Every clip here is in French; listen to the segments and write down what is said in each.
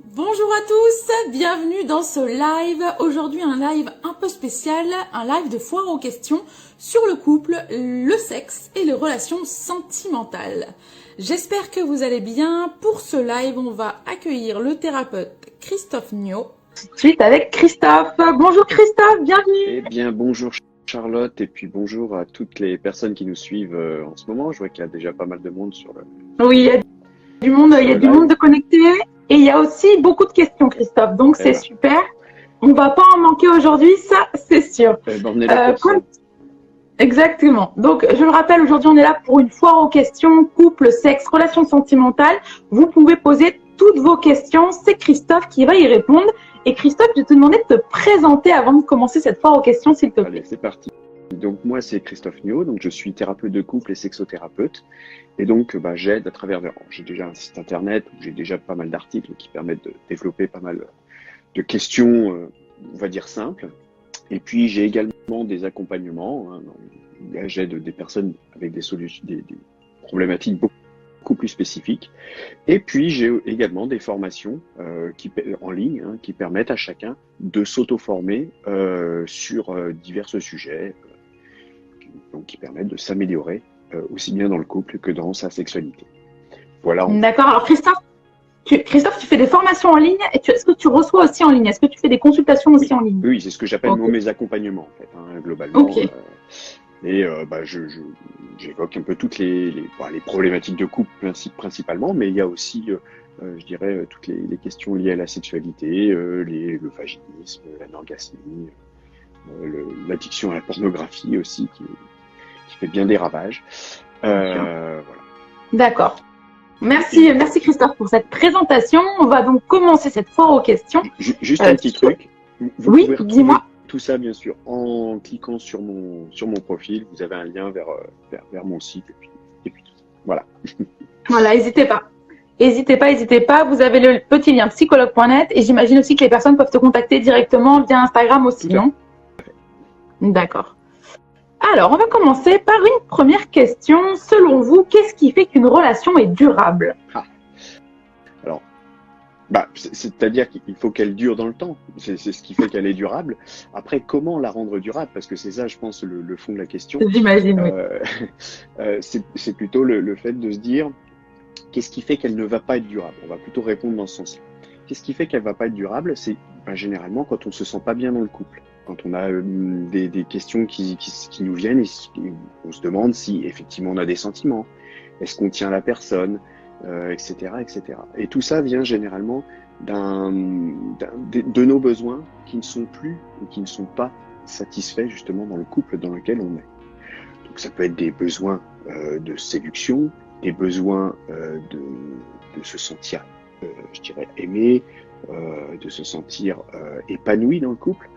Bonjour à tous, bienvenue dans ce live. Aujourd'hui un live un peu spécial, un live de foire aux questions sur le couple, le sexe et les relations sentimentales. J'espère que vous allez bien. Pour ce live, on va accueillir le thérapeute Christophe Niot. Suite avec Christophe. Bonjour Christophe, bienvenue. Eh bien, bonjour Charlotte, et puis bonjour à toutes les personnes qui nous suivent en ce moment. Je vois qu'il y a déjà pas mal de monde sur le. Oui, il y a du monde, il y a du monde de connecté. Et il y a aussi beaucoup de questions, Christophe. Donc, c'est super. On va pas en manquer aujourd'hui, ça, c'est sûr. On est là pour ça. Exactement. Donc, je le rappelle, aujourd'hui, on est là pour une foire aux questions, couple, sexe, relations sentimentales. Vous pouvez poser toutes vos questions. C'est Christophe qui va y répondre. Et Christophe, je vais te demander de te présenter avant de commencer cette foire aux questions, s'il te plaît. Allez, c'est parti. Donc, moi, c'est Christophe Niot. Donc, je suis thérapeute de couple et sexothérapeute. Et donc, j'aide à travers. J'ai déjà un site internet où j'ai déjà pas mal d'articles qui permettent de développer pas mal de questions, on va dire simples. Et puis, j'ai également des accompagnements. J'aide des personnes avec des solutions, des problématiques beaucoup plus spécifiques. Et puis, j'ai également des formations en ligne qui permettent à chacun de s'auto-former sur divers sujets, donc qui permettent de s'améliorer aussi bien dans le couple que dans sa sexualité. Voilà. D'accord. Alors, Christophe, tu fais des formations en ligne. Est-ce que tu reçois aussi en ligne? Est-ce que tu fais des consultations aussi en ligne? Oui, c'est ce que j'appelle mes accompagnements, en fait, globalement. Okay. J'évoque un peu toutes les problématiques de couple principalement, mais il y a aussi, je dirais, toutes les questions liées à la sexualité, le vaginisme, l'anorgasmie, l'addiction à la pornographie aussi, qui fait bien des ravages. Voilà. D'accord. Merci Christophe pour cette présentation. On va donc commencer cette foire aux questions. Juste un petit truc. Vous oui, pouvez retrouver dis-moi. Tout ça, bien sûr, en cliquant sur mon profil. Vous avez un lien vers mon site et puis tout ça. Voilà. Voilà, n'hésitez pas. N'hésitez pas. Vous avez le petit lien psychologue.net et j'imagine aussi que les personnes peuvent te contacter directement via Instagram aussi, non? D'accord. Alors, on va commencer par une première question. Selon vous, qu'est-ce qui fait qu'une relation est durable? Alors, c'est-à-dire qu'il faut qu'elle dure dans le temps. C'est ce qui fait qu'elle est durable. Après, comment la rendre durable? Parce que c'est ça, je pense, le fond de la question. J'imagine, oui. C'est plutôt le fait de se dire, qu'est-ce qui fait qu'elle ne va pas être durable? On va plutôt répondre dans ce sens-là. Qu'est-ce qui fait qu'elle ne va pas être durable? C'est généralement quand on ne se sent pas bien dans le couple. Quand on a des questions qui nous viennent et on se demande si effectivement on a des sentiments, est-ce qu'on tient la personne, etc., etc. Et tout ça vient généralement de nos besoins qui ne sont plus ou qui ne sont pas satisfaits justement dans le couple dans lequel on est. Donc ça peut être des besoins de séduction, des besoins de se sentir, je dirais, aimé, de se sentir épanoui dans le couple.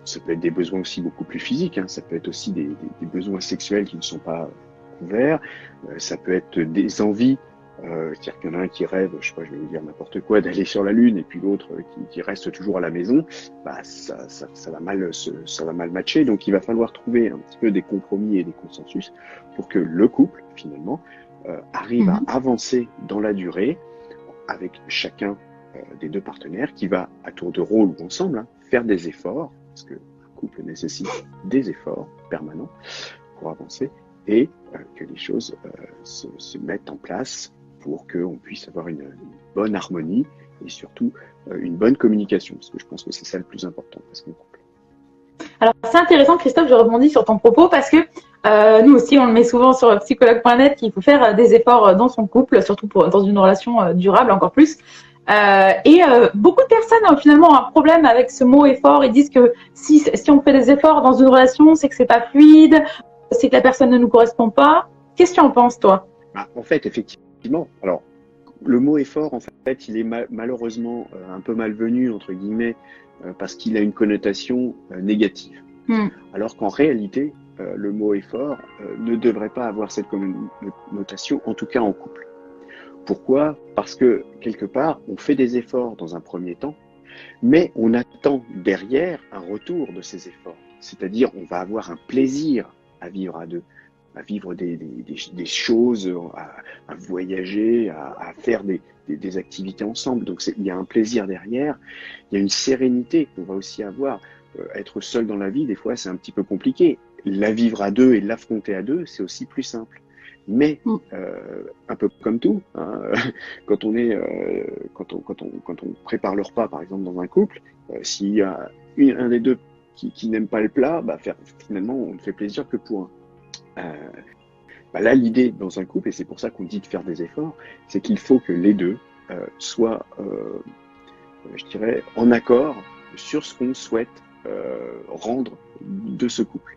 Ça peut être des besoins aussi beaucoup plus physiques, ça peut être aussi des besoins sexuels qui ne sont pas couverts, ça peut être des envies, c'est-à-dire qu'il y en a un qui rêve, je sais pas, je vais vous dire n'importe quoi, d'aller sur la Lune, et puis l'autre qui reste toujours à la maison, ça va mal matcher, donc il va falloir trouver un petit peu des compromis et des consensus pour que le couple, finalement, arrive à avancer dans la durée avec chacun des deux partenaires qui va, à tour de rôle ou ensemble, faire des efforts, parce que un couple nécessite des efforts permanents pour avancer, et que les choses se mettent en place pour qu'on puisse avoir une bonne harmonie et surtout une bonne communication, parce que je pense que c'est ça le plus important parce qu'on couple. Alors c'est intéressant Christophe, je rebondis sur ton propos parce que nous aussi on le met souvent sur psychologue.net qu'il faut faire des efforts dans son couple, surtout dans une relation durable encore plus. Beaucoup de personnes finalement ont un problème avec ce mot effort. Ils disent que si on fait des efforts dans une relation, c'est que c'est pas fluide, c'est que la personne ne nous correspond pas. Qu'est-ce que tu en penses, toi? En fait, effectivement, alors le mot effort, en fait, il est malheureusement un peu malvenu, entre guillemets, parce qu'il a une connotation négative. Alors qu'en réalité, le mot effort ne devrait pas avoir cette connotation, en tout cas en couple. Pourquoi? Parce que, quelque part, on fait des efforts dans un premier temps, mais on attend derrière un retour de ces efforts. C'est-à-dire, on va avoir un plaisir à vivre à deux. à vivre des choses, à voyager, à faire des activités ensemble. Donc il y a un plaisir derrière, il y a une sérénité qu'on va aussi avoir. Être seul dans la vie, des fois, c'est un petit peu compliqué. La vivre à deux et l'affronter à deux, c'est aussi plus simple. Mais un peu comme tout, hein, quand on prépare le repas, par exemple, dans un couple, s'il y a un des deux qui n'aime pas le plat, finalement, on ne fait plaisir que pour un. Là, l'idée dans un couple, et c'est pour ça qu'on dit de faire des efforts, c'est qu'il faut que les deux soient, je dirais, en accord sur ce qu'on souhaite rendre de ce couple.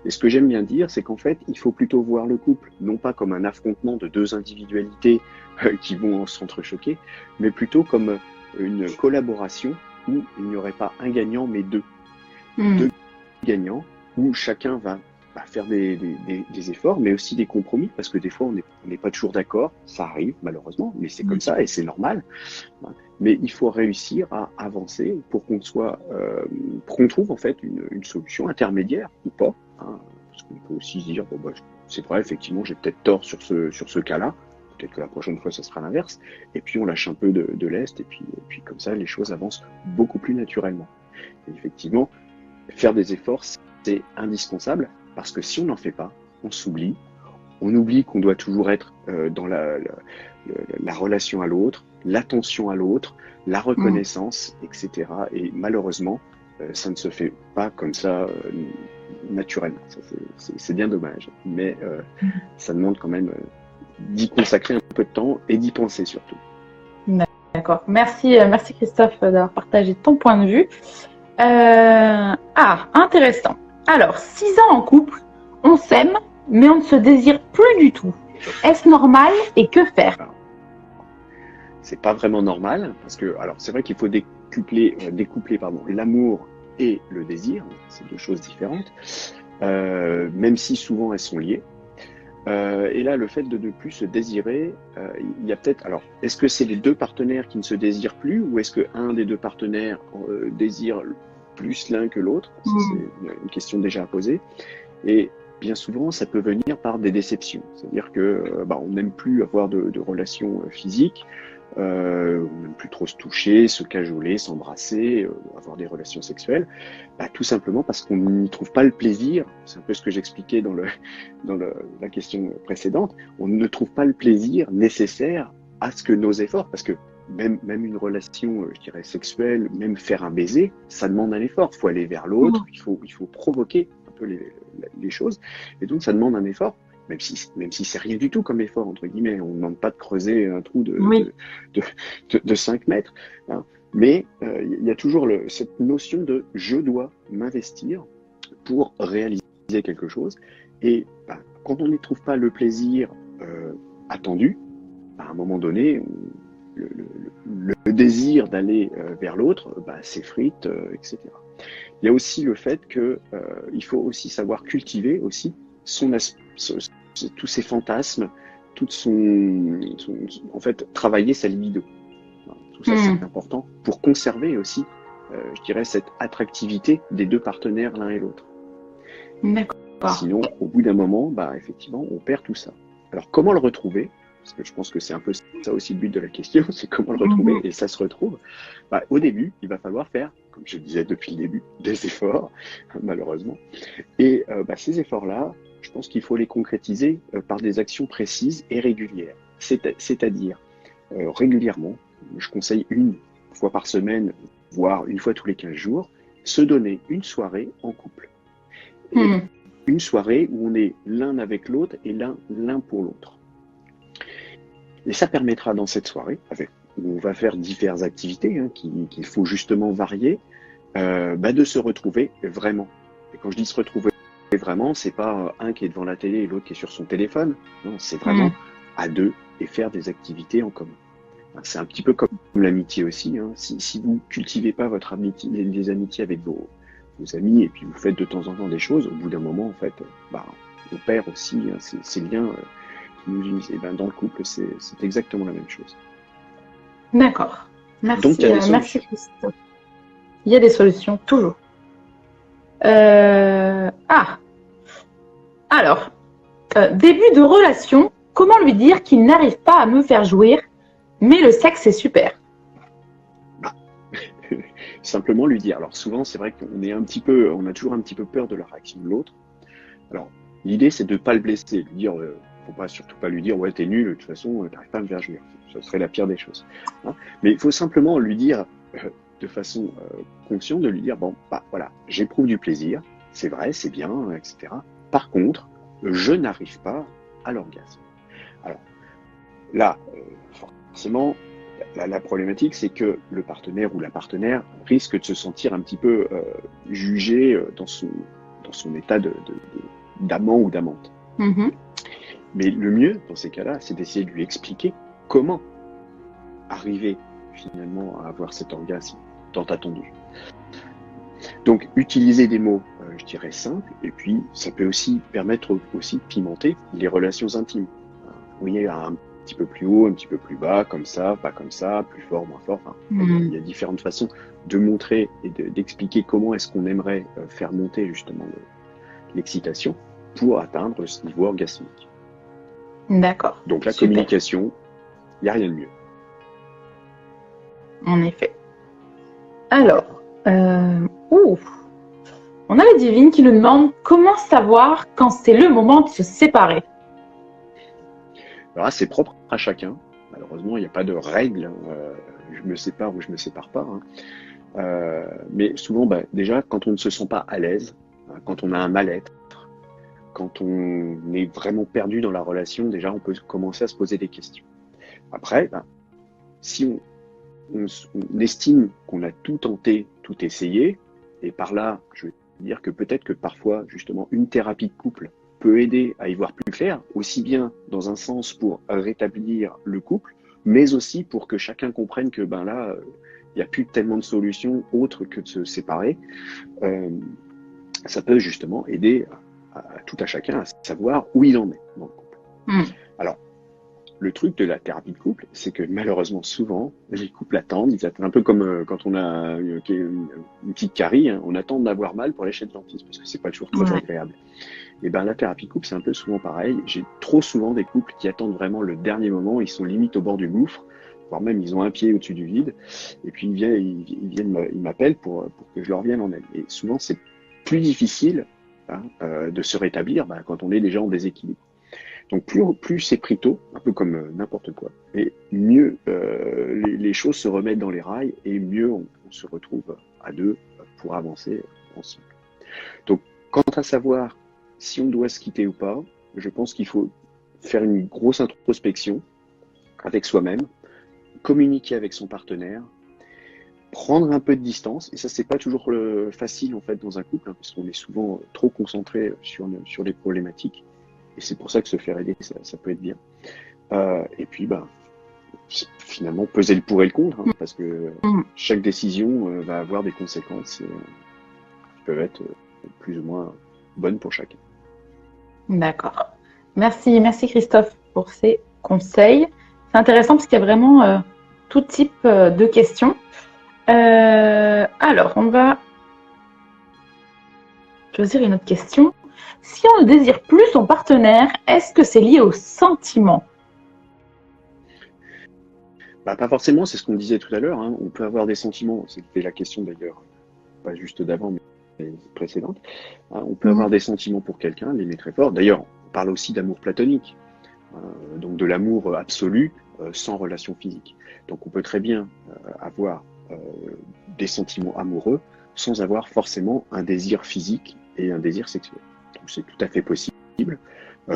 Et ce que j'aime bien dire, c'est qu'en fait, il faut plutôt voir le couple, non pas comme un affrontement de deux individualités qui vont s'entrechoquer, mais plutôt comme une collaboration où il n'y aurait pas un gagnant, mais deux. Deux gagnants, où chacun va faire des efforts, mais aussi des compromis, parce que des fois, on n'est pas toujours d'accord, ça arrive malheureusement, mais c'est comme ça et c'est normal. Mais il faut réussir à avancer pour qu'on trouve en fait une solution intermédiaire ou pas. Parce qu'on peut aussi se dire, c'est vrai, effectivement, j'ai peut-être tort sur ce cas-là. Peut-être que la prochaine fois, ce sera l'inverse. Et puis, on lâche un peu de lest, et puis comme ça, les choses avancent beaucoup plus naturellement. Et effectivement, faire des efforts, c'est indispensable, parce que si on n'en fait pas, on s'oublie. On oublie qu'on doit toujours être dans la relation à l'autre, l'attention à l'autre, la reconnaissance, etc. Et malheureusement, ça ne se fait pas comme ça naturellement. C'est bien dommage. Mais ça demande quand même d'y consacrer un peu de temps et d'y penser surtout. D'accord. Merci Christophe d'avoir partagé ton point de vue. Intéressant. Alors, 6 ans en couple, on s'aime, mais on ne se désire plus du tout. Est-ce normal et que faire? C'est pas vraiment normal, parce que, alors, c'est vrai qu'il faut découpler l'amour et le désir, c'est deux choses différentes, même si souvent elles sont liées. Et là, le fait de ne plus se désirer, il y a peut-être. Alors, est-ce que c'est les deux partenaires qui ne se désirent plus, ou est-ce que un des deux partenaires désire plus l'un que l'autre? C'est une question déjà à poser. Et bien souvent, ça peut venir par des déceptions. C'est-à-dire que on n'aime plus avoir de relations physiques, on n'aime plus trop se toucher, se cajoler, s'embrasser, avoir des relations sexuelles, tout simplement parce qu'on n'y trouve pas le plaisir. C'est un peu ce que j'expliquais dans la question précédente. On ne trouve pas le plaisir nécessaire à ce que nos efforts, parce que même une relation, je dirais, sexuelle, même faire un baiser, ça demande un effort. Il faut aller vers l'autre, il faut provoquer un peu les choses, et donc ça demande un effort. Même si c'est rien du tout comme effort, entre guillemets, on ne demande pas de creuser un trou de 5 mètres. Hein. Mais il y a toujours cette notion de je dois m'investir pour réaliser quelque chose. Et quand on n'y trouve pas le plaisir attendu, à un moment donné, le désir d'aller vers l'autre s'effrite, etc. Il y a aussi le fait qu'il faut aussi savoir cultiver aussi tous ses fantasmes, en fait, travailler sa libido. Tout ça, c'est important pour conserver aussi, je dirais, cette attractivité des deux partenaires l'un et l'autre. D'accord. Sinon, au bout d'un moment, effectivement, on perd tout ça. Alors, comment le retrouver? Parce que je pense que c'est un peu ça aussi le but de la question, c'est comment le retrouver, et ça se retrouve. Au début, il va falloir faire, comme je disais depuis le début, des efforts, malheureusement. Et ces efforts-là, je pense qu'il faut les concrétiser par des actions précises et régulières. C'est-à-dire, régulièrement, je conseille une fois par semaine, voire une fois tous les 15 jours, se donner une soirée en couple. Et une soirée où on est l'un avec l'autre et l'un pour l'autre. Et ça permettra dans cette soirée, où on va faire diverses activités qu'il faut justement varier, de se retrouver vraiment. Et quand je dis se retrouver vraiment, c'est pas un qui est devant la télé et l'autre qui est sur son téléphone. Non, c'est vraiment à deux et faire des activités en commun. C'est un petit peu comme l'amitié aussi. Si vous cultivez pas votre amitié, les amitiés avec vos amis, et puis vous faites de temps en temps des choses, au bout d'un moment, en fait, on perd aussi ces liens qui nous unissent. Et dans le couple, c'est exactement la même chose. D'accord. Merci. Donc, merci Christophe. Il y a des solutions, toujours. Alors, Début de relation, comment lui dire qu'il n'arrive pas à me faire jouir, mais le sexe est super. Simplement lui dire. Alors souvent, c'est vrai qu'on est on a toujours un petit peu peur de la réaction de l'autre. Alors, l'idée, c'est de ne pas le blesser, lui dire, surtout pas lui dire, ouais, t'es nul, de toute façon, t'arrives pas à me faire jouir. Ce serait la pire des choses. Hein, mais il faut simplement lui dire, de façon consciente, de lui dire, bon, bah voilà, j'éprouve du plaisir, c'est vrai, c'est bien, etc. Par contre, je n'arrive pas à l'orgasme. Alors, là, forcément, la problématique, c'est que le partenaire ou la partenaire risque de se sentir un petit peu jugé dans son état d'amant ou d'amante. Mm-hmm. Mais le mieux, dans ces cas-là, c'est d'essayer de lui expliquer comment arriver finalement à avoir cet orgasme tant attendu. Donc, utiliser des mots, je dirais, simples, et puis ça peut aussi permettre aussi de pimenter les relations intimes. Vous voyez, un petit peu plus haut, un petit peu plus bas, comme ça, pas comme ça, plus fort, moins fort. Enfin, il y a différentes façons de montrer et d'expliquer comment est-ce qu'on aimerait faire monter justement l'excitation pour atteindre ce niveau orgasmique. D'accord. Donc la communication, il n'y a rien de mieux. En effet. Alors, on a la divine qui nous demande comment savoir quand c'est le moment de se séparer. Alors là, c'est propre à chacun. Malheureusement, il n'y a pas de règle. Je me sépare ou je me sépare pas. Hein. Mais souvent, déjà, quand on ne se sent pas à l'aise, quand on a un mal-être, quand on est vraiment perdu dans la relation, déjà, on peut commencer à se poser des questions. Après, si on estime qu'on a tout tenté, tout essayé, et par là, je veux dire que peut-être que parfois, justement, une thérapie de couple peut aider à y voir plus clair, aussi bien dans un sens pour rétablir le couple, mais aussi pour que chacun comprenne que là, il n'y a plus tellement de solutions autres que de se séparer. Ça peut justement aider à tout à chacun à savoir où il en est dans le couple. Alors, le truc de la thérapie de couple, c'est que malheureusement, souvent, les couples attendent. Ils attendent un peu comme quand on a une petite carie, hein, on attend d'avoir mal pour aller chez le dentiste, parce que c'est pas toujours très agréable. Et la thérapie de couple, c'est un peu souvent pareil. J'ai trop souvent des couples qui attendent vraiment le dernier moment. Ils sont limite au bord du gouffre, voire même ils ont un pied au-dessus du vide. Et puis ils m'appellent pour que je leur vienne en aide. Et souvent, c'est plus difficile de se rétablir quand on est déjà en déséquilibre. Donc plus c'est pris tôt, un peu comme n'importe quoi, et mieux les choses se remettent dans les rails et mieux on se retrouve à deux pour avancer ensemble. Donc quant à savoir si on doit se quitter ou pas, je pense qu'il faut faire une grosse introspection avec soi-même, communiquer avec son partenaire, prendre un peu de distance, et ça c'est pas toujours facile en fait dans un couple, parce qu'on est souvent trop concentré sur les problématiques. Et c'est pour ça que se faire aider, ça peut être bien. Et puis, finalement, peser le pour et le contre, hein, parce que chaque décision va avoir des conséquences qui peuvent être plus ou moins bonnes pour chacun. D'accord. Merci Christophe pour ces conseils. C'est intéressant parce qu'il y a vraiment tout type de questions. Alors, on va choisir une autre question. Si on ne désire plus son partenaire, est-ce que c'est lié au sentiment ? Pas forcément, c'est ce qu'on disait tout à l'heure. Hein. On peut avoir des sentiments, c'était la question d'ailleurs, pas juste d'avant, mais précédente. Hein. On peut avoir des sentiments pour quelqu'un, l'aimer très fort. D'ailleurs, on parle aussi d'amour platonique, donc de l'amour absolu sans relation physique. Donc on peut très bien avoir des sentiments amoureux sans avoir forcément un désir physique et un désir sexuel. Donc c'est tout à fait possible.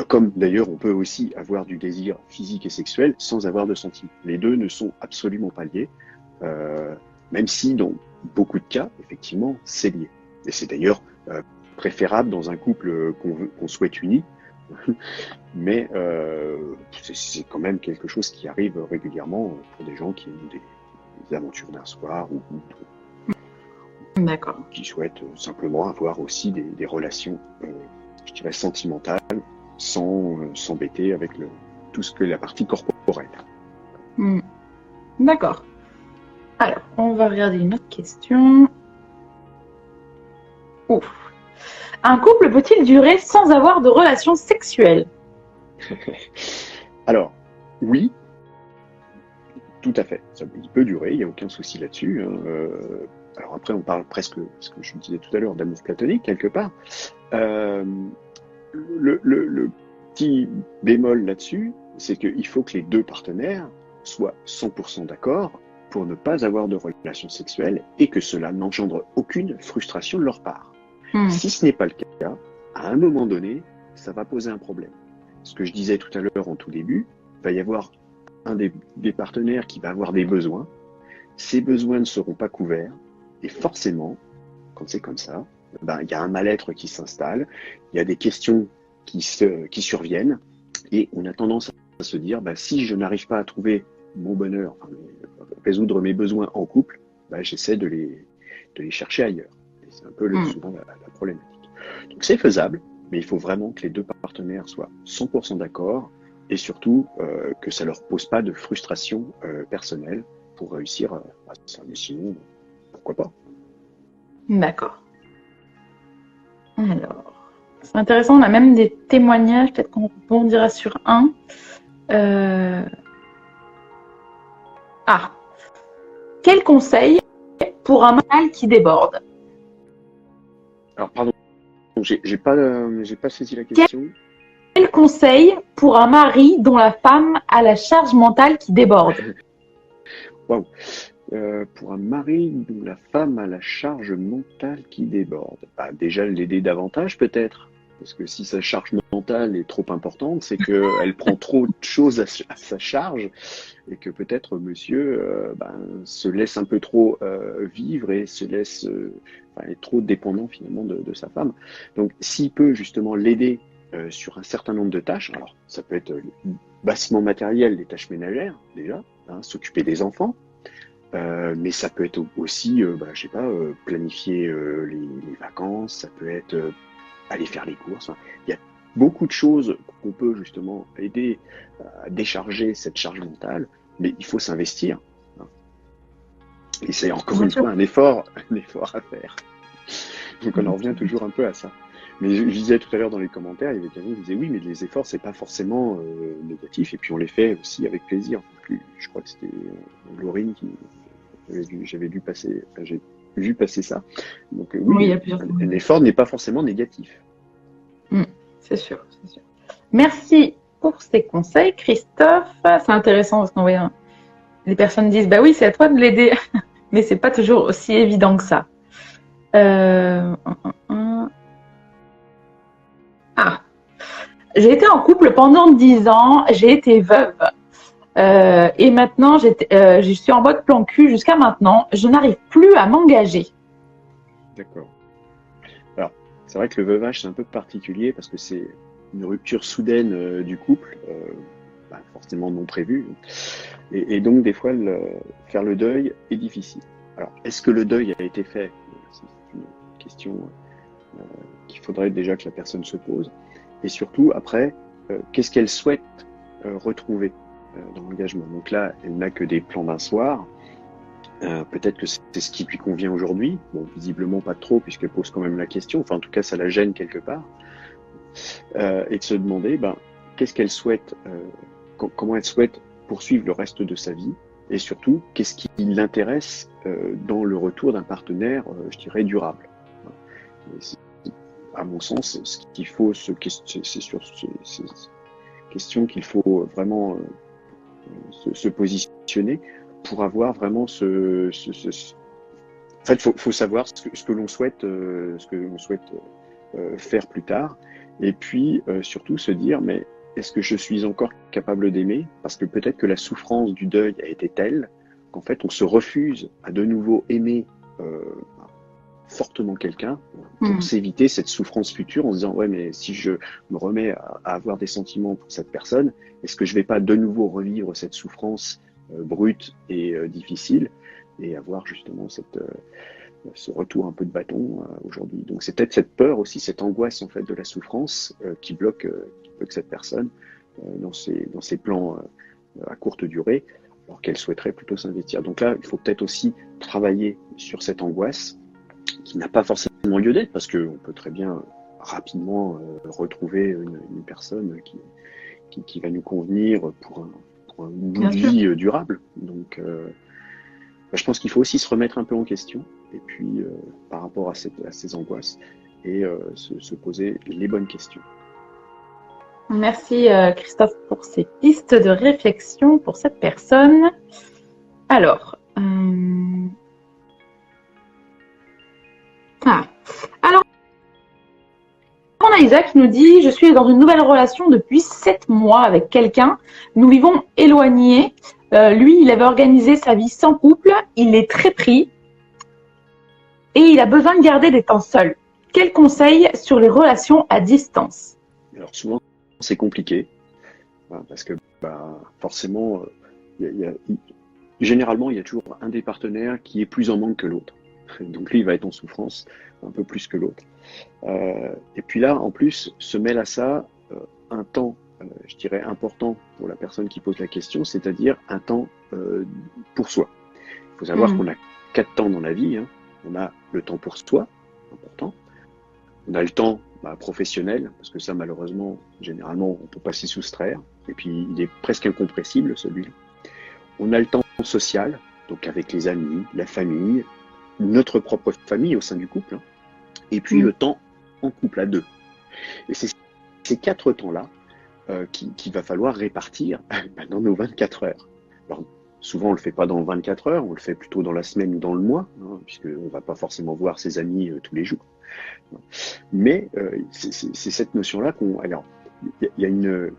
Comme d'ailleurs on peut aussi avoir du désir physique et sexuel sans avoir de sentiments. Les deux ne sont absolument pas liés, même si dans beaucoup de cas, effectivement, c'est lié. Et c'est d'ailleurs préférable dans un couple qu'on souhaite uni, mais c'est quand même quelque chose qui arrive régulièrement pour des gens qui ont des aventures d'un soir ou D'accord. Qui souhaitent simplement avoir aussi des relations, je dirais, sentimentales, sans s'embêter avec tout ce que la partie corporelle. D'accord. Alors, on va regarder une autre question. Un couple peut-il durer sans avoir de relations sexuelles ? Alors, oui, tout à fait. Il peut durer, il n'y a aucun souci là-dessus. Hein. Alors après, on parle presque, ce que je disais tout à l'heure, d'amour platonique, quelque part. Euh, le petit bémol là-dessus, c'est qu'il faut que les deux partenaires soient 100% d'accord pour ne pas avoir de relations sexuelles et que cela n'engendre aucune frustration de leur part. Si ce n'est pas le cas, à un moment donné, ça va poser un problème. Ce que je disais tout à l'heure en tout début, il va y avoir un des partenaires qui va avoir des besoins. Ces besoins ne seront pas couverts et forcément, quand c'est comme ça, il y a un mal-être qui s'installe, il y a des questions qui surviennent et on a tendance à se dire si je n'arrive pas à trouver mon bonheur, résoudre mes besoins en couple, j'essaie de les chercher ailleurs. Et c'est un peu souvent la problématique. Donc c'est faisable, mais il faut vraiment que les deux partenaires soient 100% d'accord et surtout que ça leur pose pas de frustration personnelle pour réussir à ça. Mais sinon, pourquoi pas? D'accord. Alors, c'est intéressant, on a même des témoignages, peut-être qu'on rebondira sur un. Quel conseil pour un mâle qui déborde? Alors, pardon, j'ai pas saisi la question. Quel conseil pour un mari dont la femme a la charge mentale qui déborde? Waouh. Pour un mari dont la femme a la charge mentale qui déborde, déjà l'aider davantage peut-être. Parce que si sa charge mentale est trop importante, c'est qu'elle prend trop de choses à sa charge et que peut-être monsieur se laisse un peu trop vivre et se laisse est trop dépendant finalement de sa femme. Donc s'il peut justement l'aider sur un certain nombre de tâches, alors ça peut être bassement matériel, les tâches ménagères déjà, s'occuper des enfants, mais ça peut être aussi, planifier les vacances, ça peut être aller faire les courses. Il y a beaucoup de choses qu'on peut justement aider à décharger cette charge mentale, mais il faut s'investir. Et c'est encore une fois un effort à faire. Donc on en revient toujours un peu à ça. Mais je disais tout à l'heure dans les commentaires, il y avait quelqu'un qui disait oui, mais les efforts c'est pas forcément négatif, et puis on les fait aussi avec plaisir. Je crois que c'était Laurine qui j'ai vu passer ça. Donc oui, il y a plusieurs un effort n'est pas forcément négatif. C'est sûr, c'est sûr. Merci pour ces conseils, Christophe. C'est intéressant parce qu'on voit les personnes disent oui, c'est à toi de l'aider, mais c'est pas toujours aussi évident que ça. J'ai été en couple pendant 10 ans, j'ai été veuve. Et maintenant, je suis en mode plan cul jusqu'à maintenant. Je n'arrive plus à m'engager. D'accord. Alors, c'est vrai que le veuvage, c'est un peu particulier parce que c'est une rupture soudaine du couple, forcément non prévue. Et donc, des fois, faire le deuil est difficile. Alors, est-ce que le deuil a été fait? C'est une question qu'il faudrait déjà que la personne se pose. Et surtout, après, qu'est-ce qu'elle souhaite retrouver dans l'engagement? Donc là, elle n'a que des plans d'un soir. Peut-être que c'est ce qui lui convient aujourd'hui. Bon, visiblement pas trop, puisqu'elle pose quand même la question. Enfin, en tout cas, ça la gêne quelque part. Et de se demander, qu'est-ce qu'elle souhaite, comment elle souhaite poursuivre le reste de sa vie, et surtout, qu'est-ce qui l'intéresse dans le retour d'un partenaire, je dirais, durable. À mon sens, ce qu'il faut c'est sur ces questions qu'il faut vraiment se positionner pour avoir vraiment En fait, faut savoir ce que l'on souhaite, faire plus tard, et puis surtout se dire, mais est-ce que je suis encore capable d'aimer? Parce que peut-être que la souffrance du deuil a été telle qu'en fait, on se refuse à de nouveau aimer fortement quelqu'un pour s'éviter cette souffrance future en se disant ouais, mais si je me remets à avoir des sentiments pour cette personne, est-ce que je vais pas de nouveau revivre cette souffrance brute et difficile, et avoir justement ce retour un peu de bâton aujourd'hui. Donc c'est peut-être cette peur aussi, cette angoisse en fait de la souffrance qui bloque cette personne dans ses plans à courte durée, alors qu'elle souhaiterait plutôt s'investir. Donc là, il faut peut-être aussi travailler sur cette angoisse qui n'a pas forcément lieu d'être, parce qu'on peut très bien rapidement retrouver une personne qui va nous convenir pour un bout Bien de sûr. vie durable. Donc, je pense qu'il faut aussi se remettre un peu en question, et puis par rapport à ces angoisses, et se poser les bonnes questions. Merci Christophe pour ces pistes de réflexion pour cette personne. Alors, alors on a Isaac qui nous dit: je suis dans une nouvelle relation depuis 7 mois avec quelqu'un. Nous vivons éloignés. Lui, il avait organisé sa vie sans couple. Il est très pris et il a besoin de garder des temps seuls. Quels conseils sur les relations à distance? Alors souvent, c'est compliqué, parce que forcément, généralement, il y a toujours un des partenaires qui est plus en manque que l'autre. Donc lui, il va être en souffrance un peu plus que l'autre. Et puis là, en plus, se mêle à ça un temps, je dirais, important pour la personne qui pose la question, c'est-à-dire un temps pour soi. Il faut savoir qu'on a 4 temps dans la vie. Hein. On a le temps pour soi, important. On a le temps professionnel, parce que ça, malheureusement, généralement, on ne peut pas s'y soustraire. Et puis, il est presque incompressible, celui-là. On a le temps social, donc avec les amis, la famille, notre propre famille au sein du couple. Hein. Et puis, le temps en couple à deux. Et c'est ces 4 temps-là qu'il va falloir répartir dans nos 24 heures. Alors, souvent, on ne le fait pas dans 24 heures, on le fait plutôt dans la semaine ou dans le mois, hein, puisqu'on ne va pas forcément voir ses amis tous les jours. Mais c'est cette notion-là qu'on... Alors, il y a une...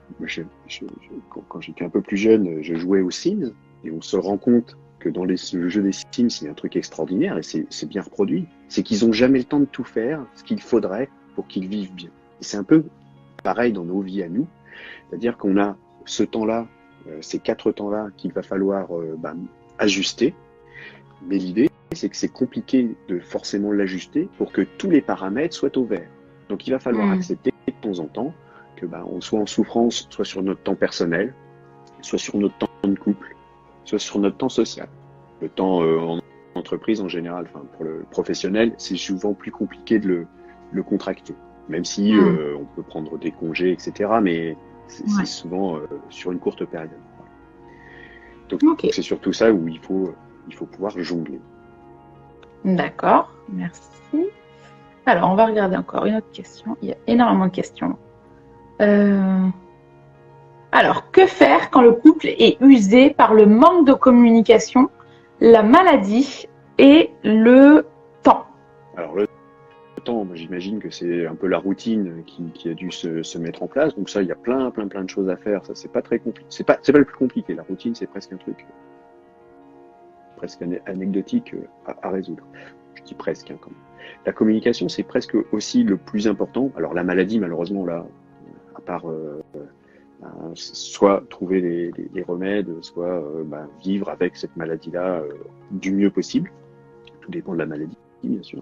Quand j'étais un peu plus jeune, je jouais aux Sims, et on se rend compte que dans le jeu des Sims, il y a un truc extraordinaire, et c'est bien reproduit, c'est qu'ils n'ont jamais le temps de tout faire, ce qu'il faudrait pour qu'ils vivent bien. Et c'est un peu pareil dans nos vies à nous, c'est-à-dire qu'on a ce temps-là, ces 4 temps-là qu'il va falloir ajuster, mais l'idée, c'est que c'est compliqué de forcément l'ajuster pour que tous les paramètres soient au vert. Donc il va falloir accepter de temps en temps que on soit en souffrance, soit sur notre temps personnel, soit sur notre temps de couple, soit sur notre temps social. Le temps en entreprise en général, pour le professionnel, c'est souvent plus compliqué de le contracter. Même si on peut prendre des congés, etc. Mais c'est souvent sur une courte période. Donc c'est surtout ça où il faut pouvoir jongler. D'accord, merci. Alors, on va regarder encore une autre question. Il y a énormément de questions. Alors, que faire quand le couple est usé par le manque de communication, la maladie et le temps? Alors, le temps, moi, j'imagine que c'est un peu la routine qui a dû se mettre en place. Donc ça, il y a plein de choses à faire. Ça, c'est pas très compliqué. C'est pas le plus compliqué. La routine, c'est presque un truc presque anecdotique à résoudre. Je dis presque, quand même. La communication, c'est presque aussi le plus important. Alors la maladie, malheureusement, là, à part soit trouver les remèdes, soit vivre avec cette maladie-là du mieux possible. Tout dépend de la maladie, bien sûr.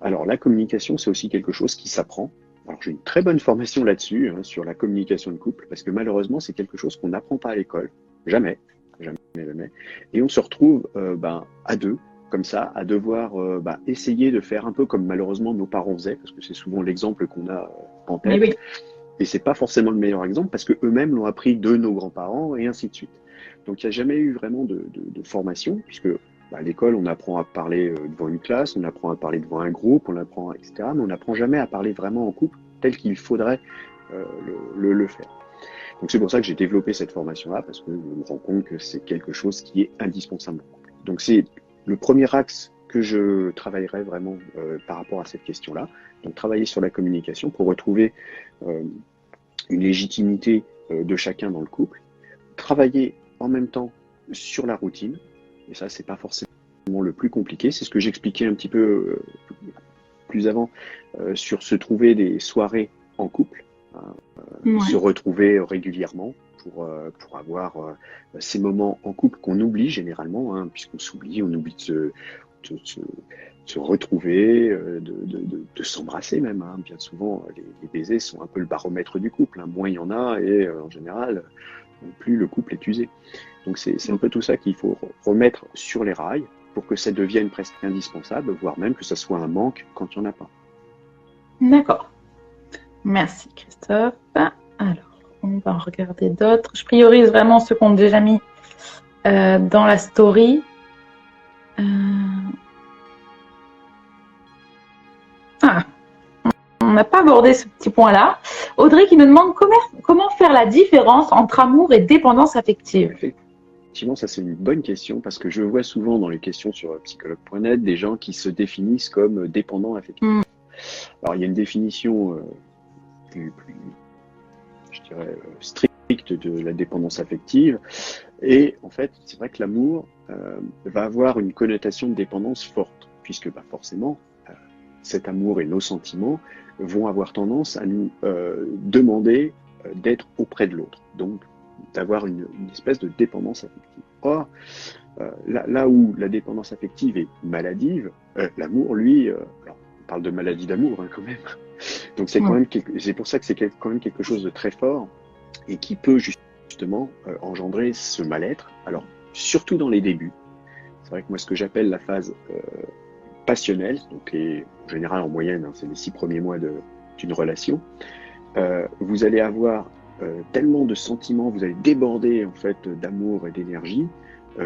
Alors la communication, c'est aussi quelque chose qui s'apprend. Alors j'ai une très bonne formation là-dessus, sur la communication de couple, parce que malheureusement, c'est quelque chose qu'on n'apprend pas à l'école. Jamais. Et on se retrouve à deux, comme ça, à devoir essayer de faire un peu comme malheureusement nos parents faisaient, parce que c'est souvent l'exemple qu'on a en tête. Oui. Et c'est pas forcément le meilleur exemple, parce que eux-mêmes l'ont appris de nos grands-parents, et ainsi de suite. Donc il n'y a jamais eu vraiment de formation, puisque à l'école, on apprend à parler devant une classe, on apprend à parler devant un groupe, on apprend, etc. Mais on n'apprend jamais à parler vraiment en couple, tel qu'il faudrait le faire. Donc c'est pour ça que j'ai développé cette formation-là, parce que je me rends compte que c'est quelque chose qui est indispensable. Donc c'est le premier axe que je travaillerai vraiment par rapport à cette question-là. Donc travailler sur la communication pour retrouver une légitimité de chacun dans le couple. Travailler en même temps sur la routine. Et ça, c'est pas forcément le plus compliqué. C'est ce que j'expliquais un petit peu plus avant sur se trouver des soirées en couple. Se retrouver régulièrement pour avoir ces moments en couple qu'on oublie généralement, puisqu'on s'oublie, on oublie de se retrouver, de s'embrasser même. Bien souvent, les baisers sont un peu le baromètre du couple. Moins il y en a, et en général, plus le couple est usé. Donc c'est un peu tout ça qu'il faut remettre sur les rails pour que ça devienne presque indispensable, voire même que ça soit un manque quand il n'y en a pas. D'accord. Merci Christophe. Alors, On va en regarder d'autres. Je priorise vraiment ceux qu'on a déjà mis dans la story. Ah, on n'a pas abordé ce petit point-là. Audrey qui nous demande comment faire la différence entre amour et dépendance affective. Effectivement, ça c'est une bonne question parce que je vois souvent dans les questions sur psychologue.net des gens qui se définissent comme dépendants affectifs. Alors il y a une définition plus je dirais, stricte de la dépendance affective et en fait c'est vrai que l'amour va avoir une connotation de dépendance forte puisque forcément cet amour et nos sentiments vont avoir tendance à nous demander d'être auprès de l'autre, donc d'avoir une espèce de dépendance affective. Or, là où la dépendance affective est maladive, l'amour, lui, alors, on parle de maladie d'amour quand même, donc c'est quand même c'est pour ça que c'est quand même quelque chose de très fort et qui peut justement engendrer ce mal-être, alors surtout dans les débuts. C'est vrai que moi, ce que j'appelle la phase passionnelle, donc en général en moyenne, c'est les 6 premiers mois d'une relation, vous allez avoir tellement de sentiments, vous allez déborder en fait d'amour et d'énergie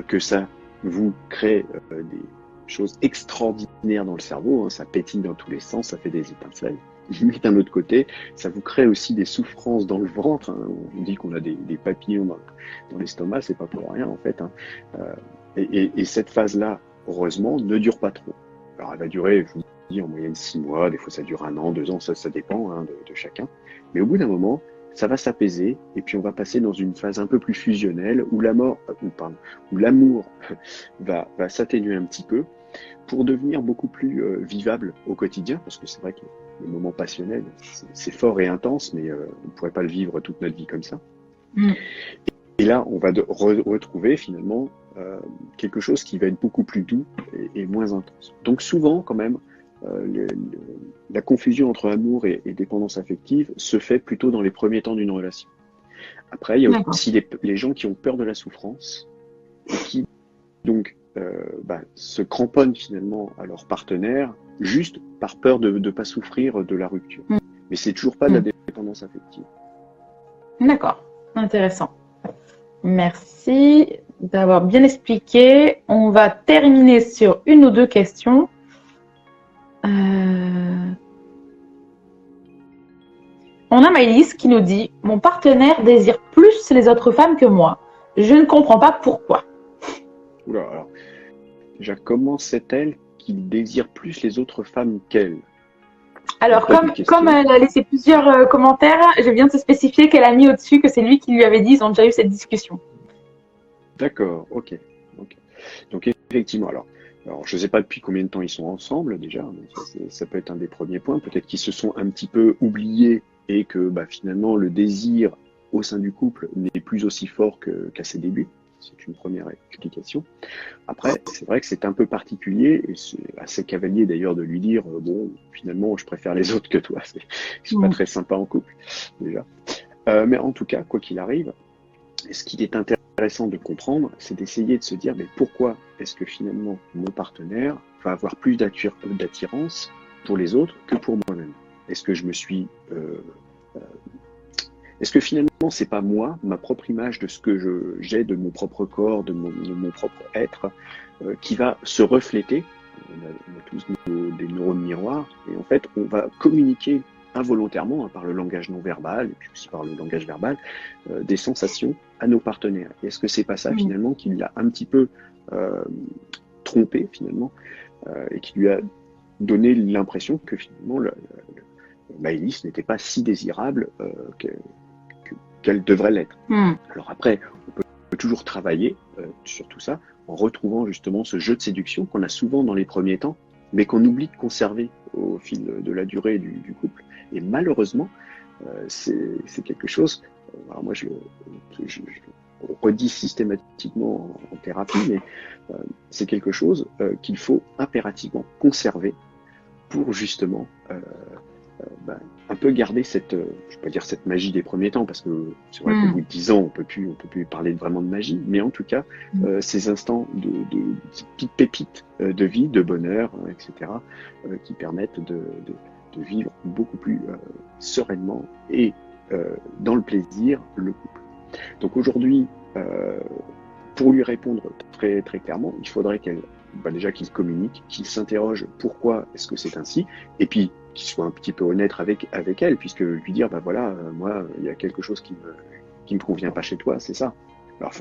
que ça vous crée des choses extraordinaires dans le cerveau, ça pétille dans tous les sens, ça fait des étincelles. Mais d'un autre côté, ça vous crée aussi des souffrances dans le ventre. On dit qu'on a des papillons dans l'estomac, c'est pas pour rien en fait. Et cette phase-là, heureusement, ne dure pas trop. Alors elle va durer, je vous dis, en moyenne 6 mois, des fois ça dure 1 an, 2 ans, ça dépend de chacun. Mais au bout d'un moment, ça va s'apaiser et puis on va passer dans une phase un peu plus fusionnelle où l'amour va s'atténuer un petit peu pour devenir beaucoup plus vivable au quotidien, parce que c'est vrai que le moment passionnel, c'est fort et intense, mais on ne pourrait pas le vivre toute notre vie comme ça. Et là, on va retrouver finalement quelque chose qui va être beaucoup plus doux et moins intense. Donc souvent, quand même, la confusion entre amour et dépendance affective se fait plutôt dans les premiers temps d'une relation. Après, il y a aussi les gens qui ont peur de la souffrance et qui donc se cramponnent finalement à leur partenaire juste par peur de ne pas souffrir de la rupture. Mais c'est toujours pas de la dépendance affective. D'accord, intéressant. Merci d'avoir bien expliqué. On va terminer sur 1 ou 2 questions. On a Maëlys qui nous dit « Mon partenaire désire plus les autres femmes que moi. Je ne comprends pas pourquoi. » Oula, alors, déjà, comment sait-elle qu'il désire plus les autres femmes qu'elle? Alors, comme elle a laissé plusieurs commentaires, je viens de se spécifier qu'elle a mis au-dessus que c'est lui qui lui avait dit, ils ont déjà eu cette discussion. D'accord, ok. Donc effectivement, alors je ne sais pas depuis combien de temps ils sont ensemble déjà, mais ça peut être un des premiers points. Peut-être qu'ils se sont un petit peu oubliés et que finalement le désir au sein du couple n'est plus aussi fort qu'à ses débuts. C'est une première explication. Après, c'est vrai que c'est un peu particulier et c'est assez cavalier d'ailleurs de lui dire bon, finalement, je préfère les autres que toi. C'est pas très sympa en couple déjà. Mais en tout cas, quoi qu'il arrive, ce qui est intéressant de comprendre, c'est d'essayer de se dire mais pourquoi est-ce que finalement mon partenaire va avoir plus d'attirance pour les autres que pour moi-même? Est-ce que je me suis est-ce que finalement c'est pas moi, ma propre image de ce que j'ai de mon propre corps, de mon propre être, qui va se refléter? On a tous des neurones miroirs et en fait on va communiquer involontairement par le langage non verbal et puis aussi par le langage verbal des sensations à nos partenaires. Est-ce que c'est pas ça finalement qui l'a un petit peu trompé finalement et qui lui a donné l'impression que finalement Maëlys n'était pas si désirable qu'elle devrait l'être. Alors après, on peut toujours travailler sur tout ça en retrouvant justement ce jeu de séduction qu'on a souvent dans les premiers temps, mais qu'on oublie de conserver au fil de la durée du couple. Et malheureusement, c'est quelque chose, alors moi je redis systématiquement en thérapie, mais c'est quelque chose qu'il faut impérativement conserver pour justement un peu garder cette, je peux pas dire cette magie des premiers temps, parce que c'est vrai qu'au bout de 10 ans, on peut plus parler vraiment de magie, mais en tout cas, ces instants ces petites pépites de vie, de bonheur, etc., qui permettent de vivre beaucoup plus sereinement et dans le plaisir le couple. Donc aujourd'hui, pour lui répondre très, très clairement, il faudrait déjà qu'il communique, qu'il s'interroge pourquoi est-ce que c'est ainsi, et puis qu'il soit un petit peu honnête avec elle, puisque lui dire, moi, il y a quelque chose qui me convient pas chez toi, c'est ça. Alors,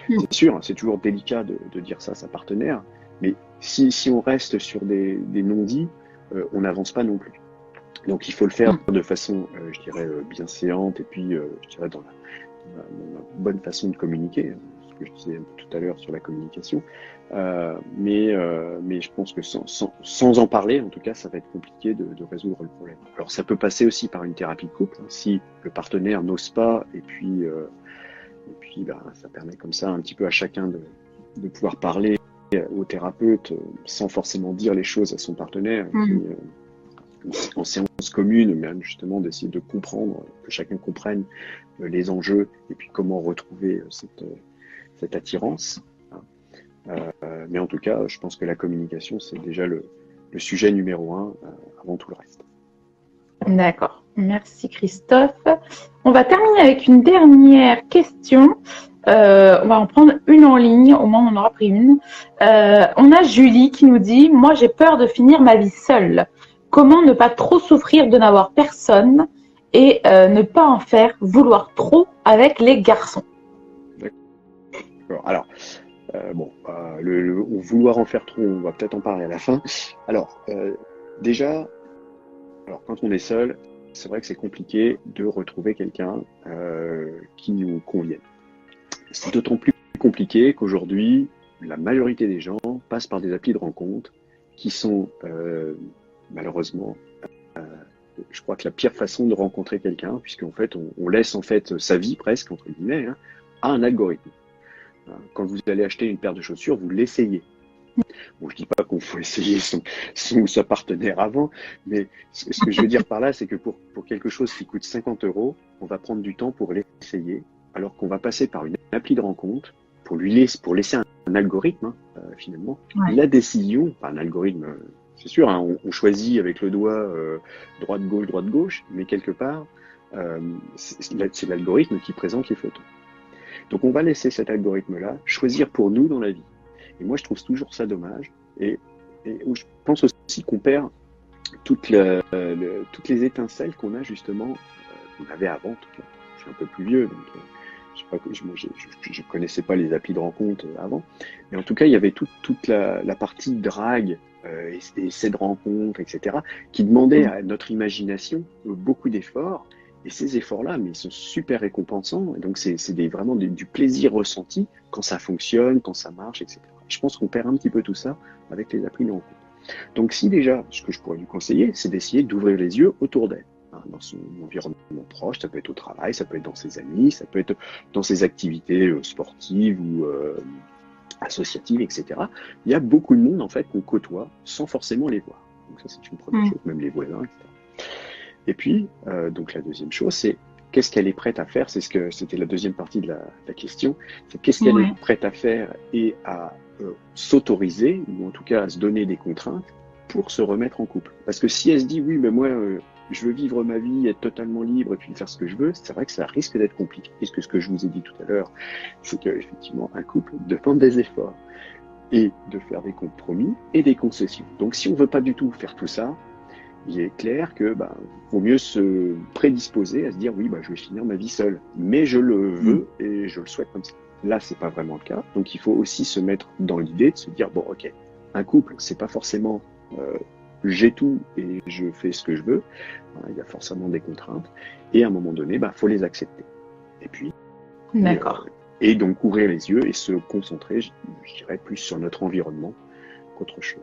c'est sûr, c'est toujours délicat de dire ça à sa partenaire, mais si on reste sur des non-dits, on n'avance pas non plus. Donc il faut le faire de façon, je dirais, bienséante, et puis, je dirais, dans la bonne façon de communiquer, ce que je disais tout à l'heure sur la communication. Mais je pense que sans en parler, en tout cas, ça va être compliqué de résoudre le problème. Alors ça peut passer aussi par une thérapie de couple, si le partenaire n'ose pas, et puis ça permet comme ça un petit peu à chacun de pouvoir parler au thérapeute sans forcément dire les choses à son partenaire. Et puis, en séance commune, mais justement d'essayer de comprendre, que chacun comprenne les enjeux et puis comment retrouver cette attirance. Mais en tout cas, je pense que la communication, c'est déjà le sujet numéro 1 avant tout le reste. D'accord. Merci Christophe. On va terminer avec une dernière question. On va en prendre une en ligne, au moins on en aura pris une. On a Julie qui nous dit « Moi j'ai peur de finir ma vie seule. Comment ne pas trop souffrir de n'avoir personne et ne pas en faire vouloir trop avec les garçons ?» D'accord. Alors, vouloir en faire trop, on va peut-être en parler à la fin. Alors, déjà, quand on est seul, c'est vrai que c'est compliqué de retrouver quelqu'un qui nous convienne. C'est d'autant plus compliqué qu'aujourd'hui, la majorité des gens passent par des applis de rencontre qui sont malheureusement, je crois que la pire façon de rencontrer quelqu'un, puisqu'en fait, on laisse en fait sa vie presque, entre guillemets, à un algorithme. Quand vous allez acheter une paire de chaussures, vous l'essayez. Bon, je dis pas qu'on faut essayer son ou sa partenaire avant, mais ce que je veux dire par là, c'est que pour quelque chose qui coûte 50 €, on va prendre du temps pour l'essayer, alors qu'on va passer par une appli de rencontre pour laisser un algorithme, finalement, la décision, pas un algorithme, c'est sûr, on choisit avec le doigt droite-gauche, mais quelque part, c'est l'algorithme qui présente les photos. Donc on va laisser cet algorithme-là choisir pour nous dans la vie. Et moi, je trouve toujours ça dommage. Et je pense aussi qu'on perd toutes les étincelles qu'on a justement, qu'on avait avant. En tout cas. Je suis un peu plus vieux, donc je connaissais pas les applis de rencontre avant. Mais en tout cas, il y avait toute la partie drague, essais de rencontre, etc., qui demandait à notre imagination beaucoup d'efforts. Et ces efforts-là, mais ils sont super récompensants. Et donc, c'est vraiment du plaisir ressenti quand ça fonctionne, quand ça marche, etc. Je pense qu'on perd un petit peu tout ça avec les applis de rencontre. Donc, si déjà, ce que je pourrais lui conseiller, c'est d'essayer d'ouvrir les yeux autour d'elle, dans son environnement proche. Ça peut être au travail, ça peut être dans ses amis, ça peut être dans ses activités sportives ou associatives, etc. Il y a beaucoup de monde, en fait, qu'on côtoie sans forcément les voir. Donc, ça, c'est une première chose, même les voisins, etc. Et puis, donc la deuxième chose, c'est qu'est-ce qu'elle est prête à faire. C'était la deuxième partie de la question. C'est qu'est-ce qu'elle est prête à faire et à s'autoriser, ou en tout cas à se donner des contraintes pour se remettre en couple. Parce que si elle se dit, oui, mais moi, je veux vivre ma vie, être totalement libre et puis faire ce que je veux, c'est vrai que ça risque d'être compliqué. Puisque ce que je vous ai dit tout à l'heure, c'est qu'effectivement, un couple demande des efforts et de faire des compromis et des concessions. Donc si on veut pas du tout faire tout ça, il est clair que vaut mieux se prédisposer à se dire oui, je vais finir ma vie seule, mais je le veux et je le souhaite comme ça. Là, c'est pas vraiment le cas, donc il faut aussi se mettre dans l'idée de se dire bon, ok, un couple, c'est pas forcément j'ai tout et je fais ce que je veux. Il y a forcément des contraintes et à un moment donné, faut les accepter. Et puis, d'accord. Et donc ouvrir les yeux et se concentrer, je dirais, plus sur notre environnement qu'autre chose.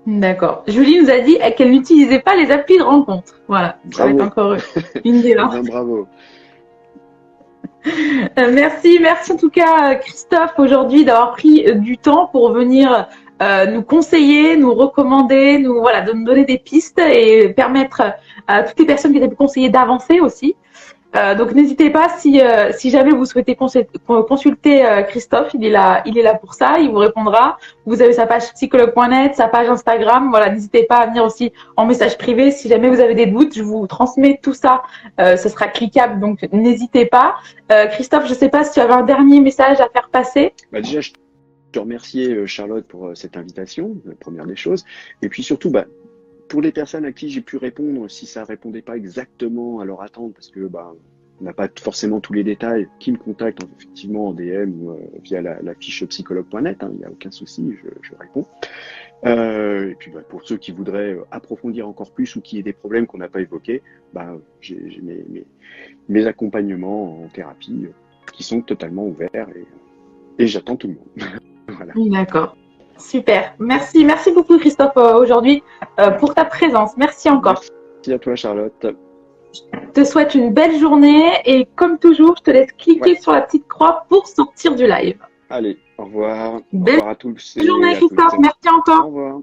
D'accord. Julie nous a dit qu'elle n'utilisait pas les applis de rencontre. Voilà, ça va être encore une des lances. Bravo. Merci en tout cas Christophe aujourd'hui d'avoir pris du temps pour venir nous conseiller, nous recommander, de nous donner des pistes et permettre à toutes les personnes qui étaient conseillées d'avancer aussi. Donc n'hésitez pas si jamais vous souhaitez consulter Christophe, il est là pour ça, il vous répondra. Vous avez sa page psychologue.net, sa page Instagram, voilà, n'hésitez pas à venir aussi en message privé si jamais vous avez des doutes, je vous transmets tout ça, ce sera cliquable donc n'hésitez pas. Christophe, je sais pas si tu avais un dernier message à faire passer. Déjà, je te remercier Charlotte pour cette invitation, la première des choses, et puis surtout pour les personnes à qui j'ai pu répondre, si ça répondait pas exactement à leur attente, parce que on n'a pas forcément tous les détails, qui me contactent effectivement en DM ou via la fiche psychologue.net, il n'y a aucun souci, je réponds. Et puis pour ceux qui voudraient approfondir encore plus ou qui aient des problèmes qu'on n'a pas évoqués, j'ai mes accompagnements en thérapie qui sont totalement ouverts et j'attends tout le monde. Voilà. D'accord. Super. Merci beaucoup Christophe aujourd'hui pour ta présence. Merci encore. Merci à toi Charlotte. Je te souhaite une belle journée et comme toujours, je te laisse cliquer sur la petite croix pour sortir du live. Allez, au revoir. Belle au revoir à tous. journée Christophe. Merci encore. Au revoir.